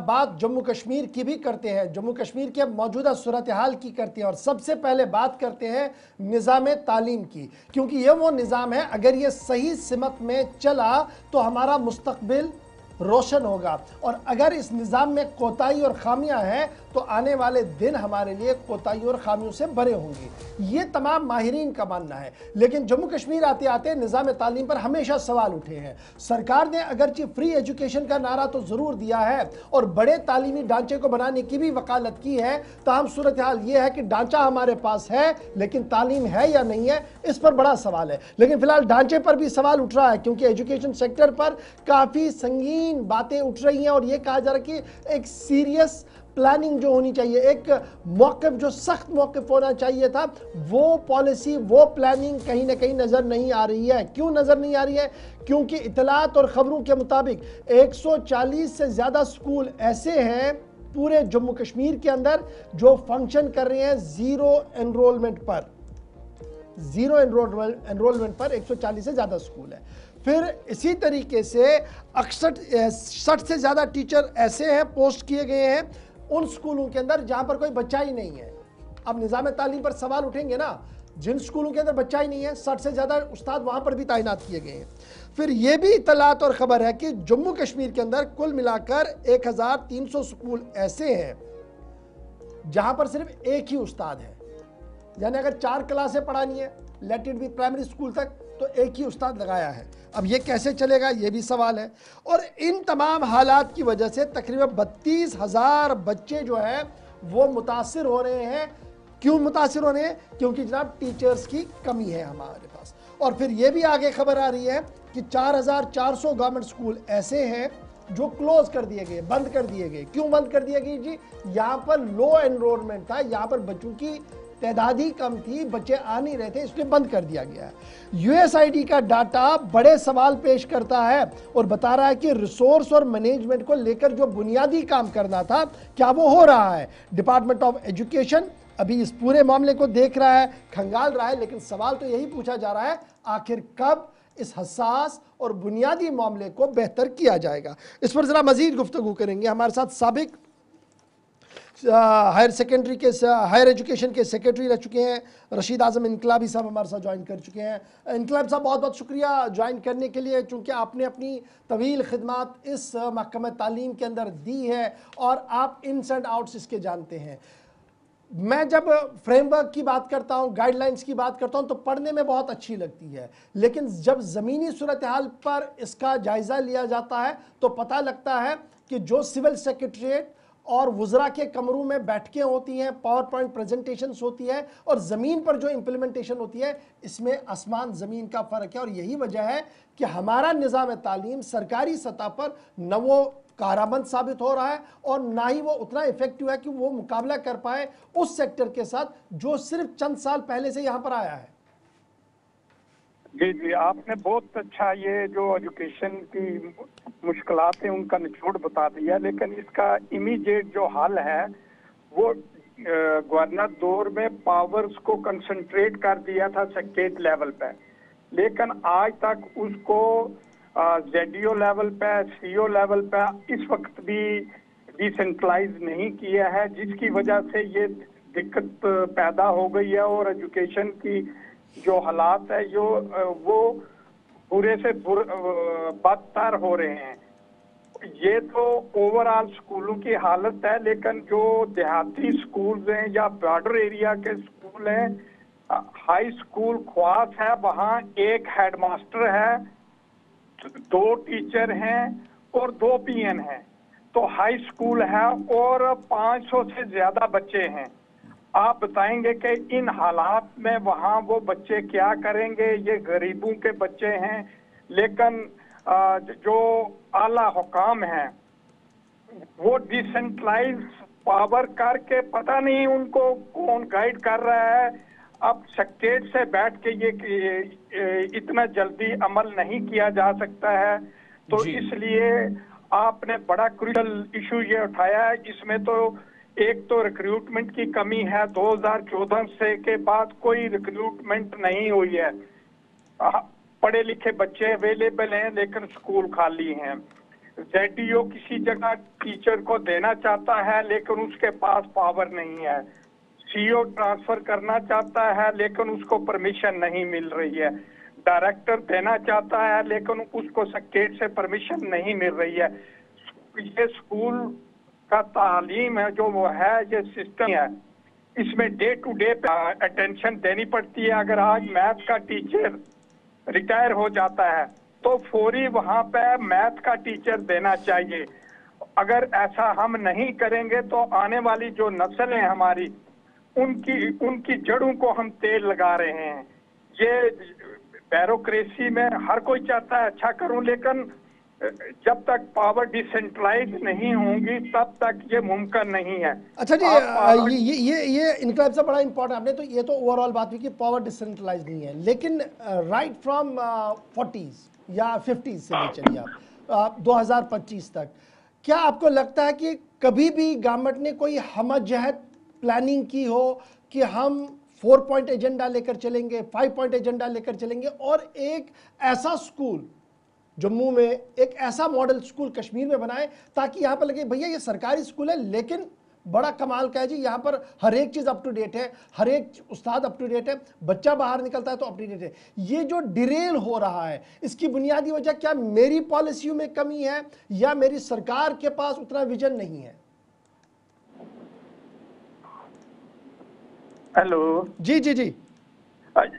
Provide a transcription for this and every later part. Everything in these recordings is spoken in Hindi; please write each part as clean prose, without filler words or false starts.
बात जम्मू कश्मीर की भी करते हैं, जम्मू कश्मीर के मौजूदा सूरत हाल की करते हैं और सबसे पहले बात करते हैं निज़ाम तालीम की, क्योंकि ये वो निज़ाम है अगर ये सही सिमत में चला तो हमारा मुस्तकबिल रोशन होगा, और अगर इस निज़ाम में कोताही और खामियां हैं तो आने वाले दिन हमारे लिए कोताही और खामियों से भरे होंगे। ये तमाम माहिरीन का मानना है। लेकिन जम्मू कश्मीर आते आते निज़ाम तालीम पर हमेशा सवाल उठे हैं। सरकार ने अगरचे फ्री एजुकेशन का नारा तो ज़रूर दिया है और बड़े तालीमी ढांचे को बनाने की भी वकालत की है, ताहम सूरत हाल ये है कि ढांचा हमारे पास है लेकिन तालीम है या नहीं है, इस पर बड़ा सवाल है। लेकिन फिलहाल ढांचे पर भी सवाल उठ रहा है क्योंकि एजुकेशन सेक्टर पर काफ़ी संगीन बातें उठ रही हैं और यह कहा जा रहा है कि एक सीरियस प्लानिंग जो होनी चाहिए, एक मौक़िफ़ जो सख्त मौक़िफ़ होना चाहिए था, वो पॉलिसी वो प्लानिंग कहीं ना कहीं नज़र नहीं आ रही है। क्यों नज़र नहीं आ रही है? क्योंकि इतलात और ख़बरों के मुताबिक 140 से ज़्यादा स्कूल ऐसे हैं पूरे जम्मू कश्मीर के अंदर जो फंक्शन कर रहे हैं ज़ीरो एनरोलमेंट पर। ज़ीरो एनरोलमेंट पर 140 से ज़्यादा स्कूल है। फिर इसी तरीके से 60 से ज़्यादा टीचर ऐसे हैं पोस्ट किए गए हैं उन स्कूलों के अंदर जहां पर कोई बच्चा ही नहीं है। अब निज़ाम तालीम पर सवाल उठेंगे ना, जिन स्कूलों के अंदर बच्चा ही नहीं है 60 से ज़्यादा उस्ताद वहां पर भी तैनात किए गए हैं। फिर यह भी इतलात और ख़बर है कि जम्मू कश्मीर के अंदर कुल मिलाकर 1300 स्कूल ऐसे हैं जहां पर सिर्फ एक ही उस्ताद है, यानी अगर 4 क्लासें पढ़ानी है let it be primary school तक तो एक ही उस्ताद लगाया है। अब ये कैसे चलेगा ये भी सवाल है। और इन तमाम हालात की वजह से तकरीबन 32,000 बच्चे जो हैं वो मुतासिर हो रहे हैं। क्यों मुतासिर हो रहे हैं? क्योंकि जनाब टीचर्स की कमी है हमारे पास। और फिर ये भी आगे खबर आ रही है कि 4,400 गवर्नमेंट स्कूल ऐसे हैं जो क्लोज कर दिए गए, बंद कर दिए गए। क्यों बंद कर दिए गए जी? यहाँ पर लो एनरोलमेंट था, यहाँ पर बच्चों की तादाद ही कम थी, बच्चे आ नहीं रहे थे, इसलिए बंद कर दिया गया है। यूएसआईडी का डाटा बड़े सवाल पेश करता है और बता रहा है कि रिसोर्स और मैनेजमेंट को लेकर जो बुनियादी काम करना था क्या वो हो रहा है। डिपार्टमेंट ऑफ एजुकेशन अभी इस पूरे मामले को देख रहा है, खंगाल रहा है, लेकिन सवाल तो यही पूछा जा रहा है आखिर कब इस हसास और बुनियादी मामले को बेहतर किया जाएगा। इस पर जरा मजीद गुफ्तगू करेंगे। हमारे साथ साबिक हायर एजुकेशन के सेक्रेटरी रह चुके हैं रशीद आजम इनकलाबी साहब, हमारे साथ ज्वाइन कर चुके हैं। इनकलाब साहब बहुत बहुत शुक्रिया ज्वाइन करने के लिए, चूँकि आपने अपनी तवील खिदमत इस महकमा तालीम के अंदर दी है और आप इन्स एंड आउट्स इसके जानते हैं। मैं जब फ्रेमवर्क की बात करता हूँ, गाइडलाइंस की बात करता हूँ तो पढ़ने में बहुत अच्छी लगती है, लेकिन जब ज़मीनी सूरत हाल पर इसका जायज़ा लिया जाता है तो पता लगता है कि जो सिविल सेक्रेटरीट और वुज़रा के कमरों में बैठकें होती हैं, पावर पॉइंट प्रेजेंटेशंस होती है और ज़मीन पर जो इम्प्लीमेंटेशन होती है इसमें आसमान ज़मीन का फ़र्क है। और यही वजह है कि हमारा निज़ाम तालीम सरकारी सतह पर न वो कारआमद साबित हो रहा है और ना ही वो उतना इफेक्टिव है कि वो मुकाबला कर पाए उस सेक्टर के साथ जो सिर्फ चंद साल पहले से यहाँ पर आया है। जी जी, आपने बहुत अच्छा ये जो एजुकेशन की मुश्किलात हैं उनका निचोड़ बता दिया, लेकिन इसका इमीडिएट जो हल है वो गवर्नर दौर में पावर्स को कंसंट्रेट कर दिया था स्टेट लेवल पे, लेकिन आज तक उसको जेडीओ लेवल पे, सीओ लेवल पे इस वक्त भी डिसेंट्रलाइज नहीं किया है, जिसकी वजह से ये दिक्कत पैदा हो गई है और एजुकेशन की जो हालात है जो वो बुरे से बदतर हो रहे हैं। ये तो ओवरऑल स्कूलों की हालत है, लेकिन जो देहाती स्कूल हैं या बॉर्डर एरिया के स्कूल हैं, हाई स्कूल ख्वास है, वहाँ एक हेडमास्टर है, 2 टीचर हैं और 2 पीएन हैं। तो हाई स्कूल है और 500 से ज्यादा बच्चे हैं। आप बताएंगे कि इन हालात में वहाँ वो बच्चे क्या करेंगे? ये गरीबों के बच्चे हैं, लेकिन जो आला हुकाम हैं वो डिसेंट्रलाइज पावर करके पता नहीं उनको कौन गाइड कर रहा है। अब स्टेट से बैठ के ये इतना जल्दी अमल नहीं किया जा सकता है, तो इसलिए आपने बड़ा क्रूशियल इशू ये उठाया है। इसमें तो एक तो रिक्रूटमेंट की कमी है, 2014 से के बाद कोई रिक्रूटमेंट नहीं हुई है। पढ़े लिखे बच्चे अवेलेबल हैं लेकिन स्कूल खाली हैं। जेडीओ किसी जगह टीचर को देना चाहता है लेकिन उसके पास पावर नहीं है, सीईओ ट्रांसफर करना चाहता है लेकिन उसको परमिशन नहीं मिल रही है, डायरेक्टर देना चाहता है लेकिन उसको सेक्रेटरी से परमिशन नहीं मिल रही है। ये स्कूल का तालीम है जो वो है, ये सिस्टम है, इसमें डे टू डे अटेंशन देनी पड़ती है। अगर आज मैथ का टीचर रिटायर हो जाता है तो फौरी वहां पे मैथ का टीचर देना चाहिए। अगर ऐसा हम नहीं करेंगे तो आने वाली जो नस्ल है हमारी, उनकी जड़ों को हम तेल लगा रहे हैं। ये ब्यूरोक्रेसी में हर कोई चाहता है अच्छा करूं, लेकिन जब तक पावर डिसेंट्रलाइज नहीं होंगी तब तक ये मुमकिन नहीं है। अच्छा जी, ये इनकलाब से बड़ा इंपॉर्टेंट, आपने तो ये तो ओवरऑल बात हुई कि पावर डिसेंट्रलाइज नहीं है, लेकिन राइट फ्रॉम 40s या 50s से ले चलिए आप 2025 तक, क्या आपको लगता है कि कभी भी गवर्नमेंट ने कोई हमजहत प्लानिंग की हो कि हम 4 पॉइंट एजेंडा लेकर चलेंगे, 5 पॉइंट एजेंडा लेकर चलेंगे और एक ऐसा स्कूल जम्मू में, एक ऐसा मॉडल स्कूल कश्मीर में बनाए ताकि यहाँ पर लगे भैया ये सरकारी स्कूल है लेकिन बड़ा कमाल का है जी, यहाँ पर हर एक चीज़ अप टू डेट है, हर एक उस्ताद अप टू डेट है, बच्चा बाहर निकलता है तो अप टू डेट है। ये जो डिरेल हो रहा है इसकी बुनियादी वजह क्या मेरी पॉलिसियों में कमी है या मेरी सरकार के पास उतना विजन नहीं है? हेलो जी जी जी,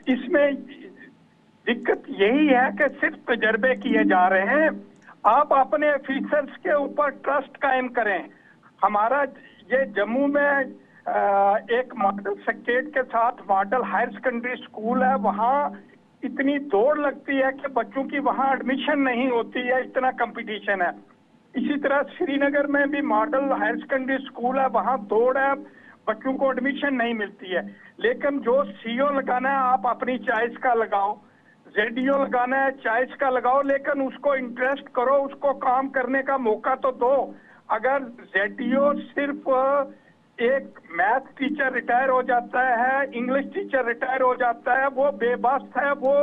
इसमें दिक्कत यही है कि सिर्फ तजर्बे किए जा रहे हैं। आप अपने ऑफिसर्स के ऊपर ट्रस्ट कायम करें। हमारा ये जम्मू में एक मॉडल सेक्रेटरी के साथ मॉडल हायर सेकेंडरी स्कूल है, वहाँ इतनी दौड़ लगती है कि बच्चों की वहाँ एडमिशन नहीं होती है, इतना कंपटीशन है। इसी तरह श्रीनगर में भी मॉडल हायर सेकेंडरी स्कूल है, वहाँ दौड़ है, बच्चों को एडमिशन नहीं मिलती है। लेकिन जो सीईओ लगाना है आप अपनी चॉइस का लगाओ, जेडीओ लगाना है चॉइस का लगाओ, लेकिन उसको इंटरेस्ट करो, उसको काम करने का मौका तो दो। अगर जेडीओ सिर्फ एक मैथ टीचर रिटायर हो जाता है, इंग्लिश टीचर रिटायर हो जाता है, वो बेबस है, वो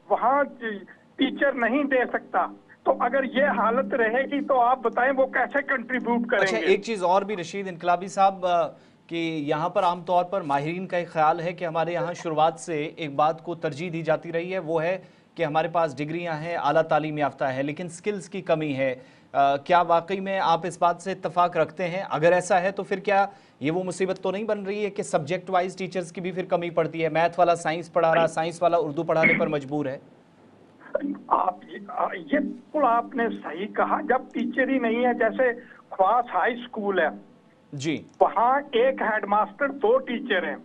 वहाँ टीचर नहीं दे सकता, तो अगर ये हालत रहेगी तो आप बताएं वो कैसे कंट्रीब्यूट करेंगे। अच्छा, एक चीज और भी रशीद इनकलाबी साहब, कि यहाँ पर आमतौर पर माहिरीन का एक ख्याल है कि हमारे यहाँ शुरुआत से एक बात को तरजीह दी जाती रही है, वो है कि हमारे पास डिग्रियाँ हैं, आला तालीम याफ्ता है, लेकिन स्किल्स की कमी है। क्या वाकई में आप इस बात से इत्तफाक रखते हैं? अगर ऐसा है तो फिर क्या ये वो मुसीबत तो नहीं बन रही है कि सब्जेक्ट वाइज टीचर्स की भी फिर कमी पड़ती है? मैथ वाला साइंस पढ़ा रहा, साइंस वाला उर्दू पढ़ाने पर मजबूर है। आप ये बिल्कुल आपने सही कहा। जब टीचर ही नहीं है, जैसे ख्वास हाई स्कूल है जी, वहाँ एक हेडमास्टर 2 टीचर हैं,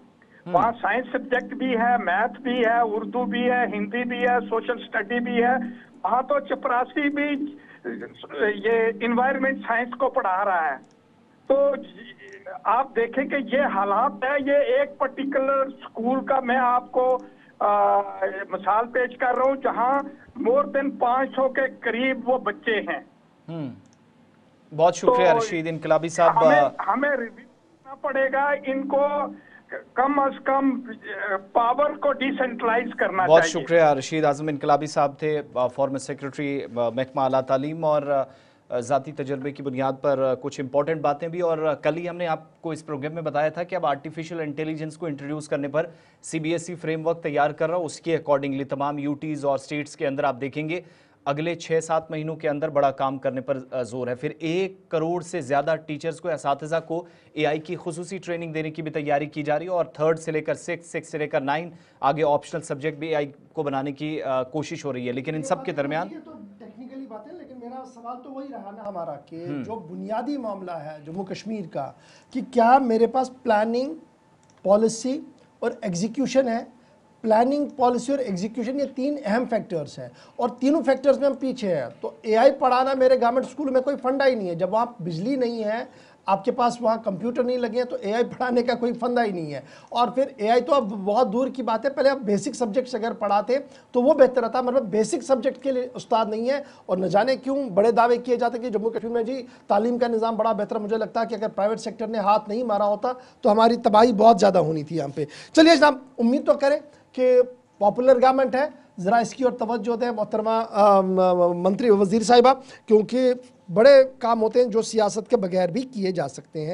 वहाँ साइंस सब्जेक्ट भी है, मैथ भी है, उर्दू भी है, हिंदी भी है, सोशल स्टडी भी है। वहाँ तो चपरासी भी ये इन्वायरमेंट साइंस को पढ़ा रहा है। तो आप देखें कि ये हालात है। ये एक पर्टिकुलर स्कूल का मैं आपको मिसाल पेश कर रहा हूँ जहाँ मोर देन 500 के करीब वो बच्चे हैं। बहुत शुक्रिया रशीद इनकलाबी साहब। हमें रिव्यू करना पड़ेगा, इनको कम अज कम पावर को डिसेंट्रलाइज करना बहुत चाहिए। शुक्रिया। रशीद आजम इनकलाबी साहब थे, फॉर्मर सेक्रेटरी महकमा आला तालीम, और ज़ाती तजर्बे की बुनियाद पर कुछ इंपॉर्टेंट बातें भी। और कल ही हमने आपको इस प्रोग्राम में बताया था कि अब आर्टिफिशियल इंटेलिजेंस को इंट्रोड्यूस करने पर CBSE फ्रेमवर्क तैयार कर रहा है। उसके अकॉर्डिंगली तमाम यूटीज़ और स्टेट्स के अंदर आप देखेंगे अगले 6-7 महीनों के अंदर बड़ा काम करने पर जोर है। फिर 1 करोड़ से ज़्यादा टीचर्स को, असातिज़ा को AI की खुसूसी ट्रेनिंग देने की भी तैयारी की जा रही है, और 3rd से लेकर 6 से लेकर 9 आगे ऑप्शनल सब्जेक्ट भी AI को बनाने की कोशिश हो रही है। लेकिन इन सब के दरमियान तो टेक्निकली बातें, लेकिन मेरा सवाल तो वही रहा ना हमारा कि जो बुनियादी मामला है जम्मू कश्मीर का, कि क्या मेरे पास प्लानिंग, पॉलिसी और एग्जीक्यूशन है। प्लानिंग, पॉलिसी और एग्जीक्यूशन, ये 3 अहम फैक्टर्स हैं और तीनों फैक्टर्स में हम पीछे हैं। तो AI पढ़ाना मेरे गवर्नमेंट स्कूल में कोई फंडा ही नहीं है। जब वहाँ बिजली नहीं है, आपके पास वहाँ कंप्यूटर नहीं लगे हैं, तो AI पढ़ाने का कोई फंदा ही नहीं है। और फिर AI तो अब बहुत दूर की बात है, पहले आप बेसिक सब्जेक्ट्स अगर पढ़ाते तो वो बेहतर था। मतलब बेसिक सब्जेक्ट के लिए उस्ताद नहीं है, और न जाने क्यों बड़े दावे किए जाते कि जम्मू कश्मीर में जी तालीम का निज़ाम बड़ा बेहतर। मुझे लगता है कि अगर प्राइवेट सेक्टर ने हाथ नहीं मारा होता तो हमारी तबाही बहुत ज़्यादा होनी थी यहाँ पे। चलिए जनाब, उम्मीद तो करें कि पॉपुलर गवर्नमेंट है, ज़रा इसकी ओर तवज्जो दें मोहतरमा मंत्री वज़ीर साहिबा, क्योंकि बड़े काम होते हैं जो सियासत के बगैर भी किए जा सकते हैं।